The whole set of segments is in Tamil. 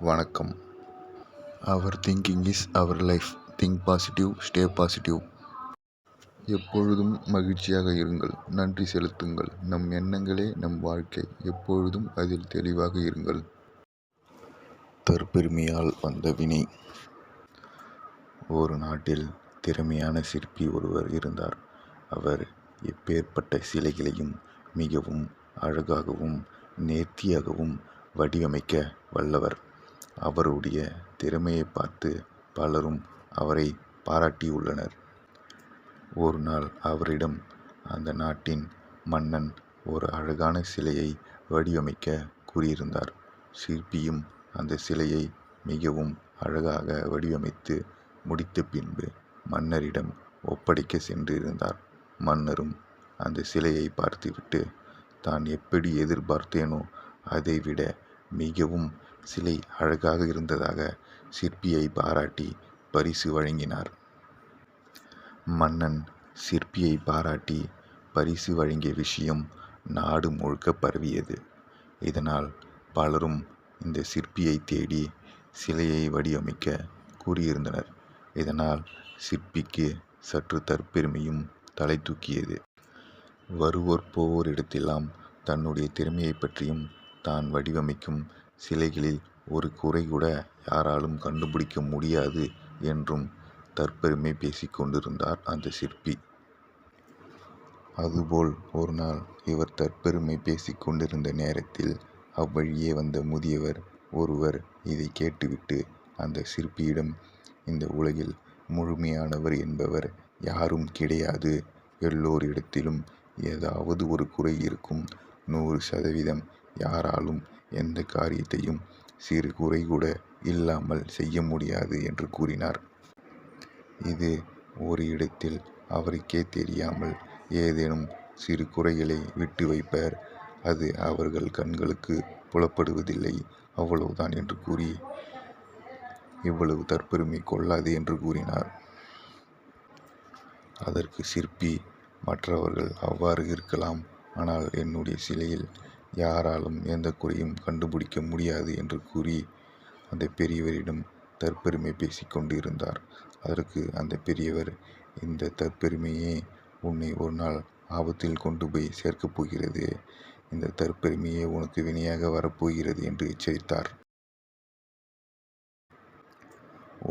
வணக்கம். Our thinking is our life. Think positive, stay positive. எப்பொழுதும் மகிழ்ச்சியாக இருங்கள். நன்றி செலுத்துங்கள். நம் எண்ணங்களே நம் வாழ்க்கை. எப்பொழுதும் அதில் தெளிவாக இருங்கள். தற்பெருமையால் வந்த வினை. ஒரு நாட்டில் திறமையான சிற்பி ஒருவர் இருந்தார். அவர் எப்பேற்பட்ட சிலைகளையும் மிகவும் அழகாகவும் நேர்த்தியாகவும் வடிவமைக்க வல்லவர். அவருடைய திறமையை பார்த்து பலரும் அவரை பாராட்டியுள்ளனர். ஒரு நாள் அவரிடம் அந்த நாட்டின் மன்னன் ஒரு அழகான சிலையை வடிவமைக்க கூறியிருந்தார். சிற்பியும் அந்த சிலையை மிகவும் அழகாக வடிவமைத்து முடித்த பின்பு மன்னரிடம் ஒப்படைக்க சென்றிருந்தார். மன்னரும் அந்த சிலையை பார்த்துவிட்டு தான் எப்படி எதிர்பார்த்தேனோ அதைவிட மிகவும் சிலை அழகாக இருந்ததாக சிற்பியை பாராட்டி பரிசு வழங்கினார். மன்னன் சிற்பியை பாராட்டி பரிசு வழங்கிய விஷயம் நாடு முழுக்க பரவியது. இதனால் பலரும் இந்த சிற்பியை தேடி சிலையை வடிவமைக்க கூறியிருந்தனர். இதனால் சிற்பிக்கு சற்று தற்பெருமையும் தலை தூக்கியது. வருவோர் போவோர் இடத்தெல்லாம் தன்னுடைய திறமையை பற்றியும் தான் வடிவமைக்கும் சிலைகளில் ஒரு குறை கூட யாராலும் கண்டுபிடிக்க முடியாது என்றும் தற்பெருமை பேசிக் கொண்டிருந்தார் அந்த சிற்பி. அதுபோல் ஒரு நாள் இவர் தற்பெருமை பேசிக் கொண்டிருந்த நேரத்தில் அவ்வழியே வந்த முதியவர் ஒருவர் இதை கேட்டுவிட்டு அந்த சிற்பியிடம், இந்த உலகில் முழுமையானவர் என்பவர் யாரும் கிடையாது. எல்லோரிடத்திலும் ஏதாவது ஒரு குறை இருக்கும். 100% யாராலும் எந்த காரியத்தையும் சிறு குறை கூட இல்லாமல் செய்ய முடியாது என்று கூறினார். இது ஒரு இடத்தில் அவருக்கே தெரியாமல் ஏதேனும் சிறு குறைகளை விட்டு வைப்பர். அது அவர்கள் கண்களுக்கு புலப்படுவதில்லை, அவ்வளவுதான் என்று கூறி, இவ்வளவு தற்பெருமை கொள்ளாது என்று கூறினார். அதற்கு சிற்பி, மற்றவர்கள் அவ்வாறு இருக்கலாம், ஆனால் என்னுடைய சிலையில் யாராலும் எந்த குறையும் கண்டுபிடிக்க முடியாது என்று கூறி அந்த பெரியவரிடம் தற்பெருமை பேசிக்கொண்டு இருந்தார். அதற்கு அந்த பெரியவர், இந்த தற்பெருமையே உன்னை ஒரு நாள் ஆபத்தில் கொண்டு போய் சேர்க்கப் போகிறது. இந்த தற்பெருமையே உனக்கு வினையாக வரப்போகிறது என்று எச்சரித்தார்.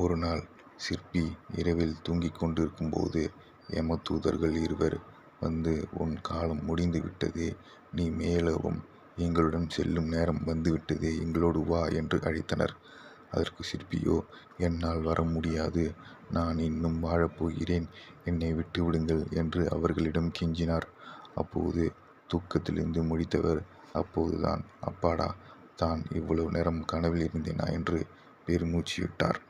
ஒரு நாள் சிற்பி இரவில் தூங்கிக் கொண்டிருக்கும்போது யமதூதர்கள் இருவர் வந்து, உன் காலம் முடிந்து விட்டது, நீ மேலோகம் எங்களுடன் செல்லும் நேரம் வந்துவிட்டது, எங்களோடு வா என்று அழைத்தனர். அதற்கு சிற்பியோ, என்னால் வர முடியாது, நான் இன்னும் வாழப்போகிறேன், என்னை விட்டுவிடுங்கள் என்று அவர்களிடம் கெஞ்சினார். அப்போது தூக்கத்திலிருந்து முழித்தவர் அப்போதுதான், அப்பாடா, தான் இவ்வளவு நேரம் கனவில் இருந்தேனா என்று பெருமூச்சு விட்டார்.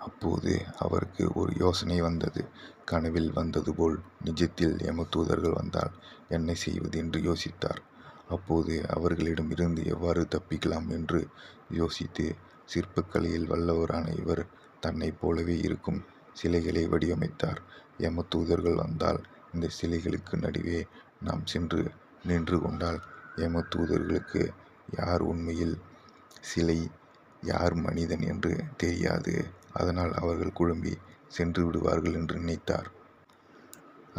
அப்போது அவருக்கு ஒரு யோசனை வந்தது. கனவில் வந்தது போல் நிஜத்தில் யமதூதர்கள் வந்தால் என்ன செய்வது என்று யோசித்தார். அப்போது அவர்களிடம் இருந்து எவ்வாறு தப்பிக்கலாம் என்று யோசித்து, சிற்பக்கலையில் வல்லவரான இவர் தன்னை போலவே இருக்கும் சிலைகளை வடிவமைத்தார். யமதூதர்கள் வந்தால் இந்த சிலைகளுக்கு நடுவே நாம் சென்று நின்று கொண்டால் யமதூதர்களுக்கு யார் உண்மையில் சிலை, யார் மனிதன் என்று தெரியாது. அதனால் அவர்கள் குழம்பி சென்று விடுவார்கள் என்று நினைத்தார்.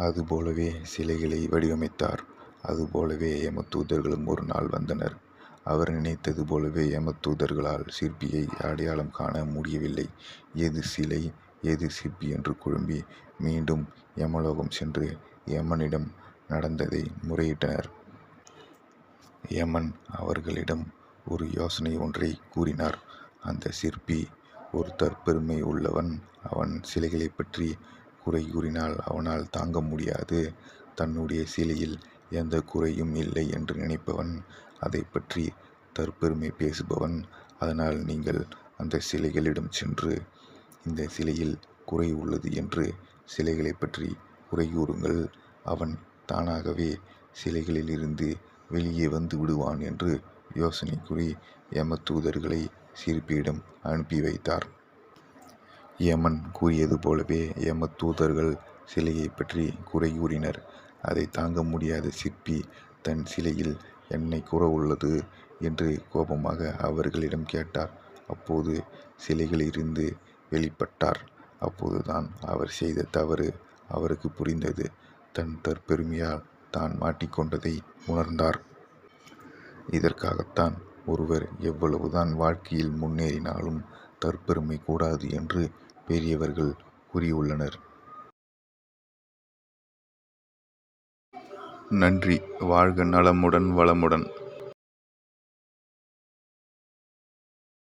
அதுபோலவே சிலைகளை வடிவமைத்தார். அதுபோலவே யமதூதர்களும் ஒரு நாள் வந்தனர். அவர் நினைத்தது போலவே யமதூதர்களால் சிற்பியை அடையாளம் காண முடியவில்லை. எது சிலை, எது சிற்பி என்று குழம்பி மீண்டும் யமலோகம் சென்று யமனிடம் நடந்ததை முறையிட்டனர். யமன் அவர்களிடம் ஒரு யோசனை ஒன்றை கூறினார். அந்த சிற்பி ஒரு தற்பெருமை உள்ளவன். அவன் சிலைகளை பற்றி குறை கூறினால் அவனால் தாங்க முடியாது. தன்னுடைய சிலையில் எந்த குறையும் இல்லை என்று நினைப்பவன், அதை பற்றி தற்பெருமை பேசுபவன். அதனால் நீங்கள் அந்த சிலைகளிடம் சென்று, இந்த சிலையில் குறை உள்ளது என்று சிலைகளை பற்றி குறை கூறுங்கள். அவன் தானாகவே சிலைகளில் இருந்து வெளியே வந்து விடுவான் என்று யோசனை கூறி யமதூதர்களை சிற்பியிடம் அனுப்பி வைத்தார். யமன் கூறியது போலவே யமதூதர்கள் சிலையை பற்றி குறை கூறினர். அதை தாங்க முடியாத சிற்பி தன் சிலையில் என்ன குறை உள்ளது என்று கோபமாக அவர்களிடம் கேட்டார். அப்போது சிலைகளிலிருந்து வெளிப்பட்டார். அப்போதுதான் அவர் செய்த தவறு அவருக்கு புரிந்தது. தன் தற்பெருமையால் தான் மாட்டிக்கொண்டதை உணர்ந்தார். இதற்காகத்தான் ஒருவர் எவ்வளவுதான் வாழ்க்கையில் முன்னேறினாலும் தற்பெருமை கூடாது என்று பெரியவர்கள் கூறியுள்ளனர். நன்றி. வாழ்க நலமுடன் வளமுடன்.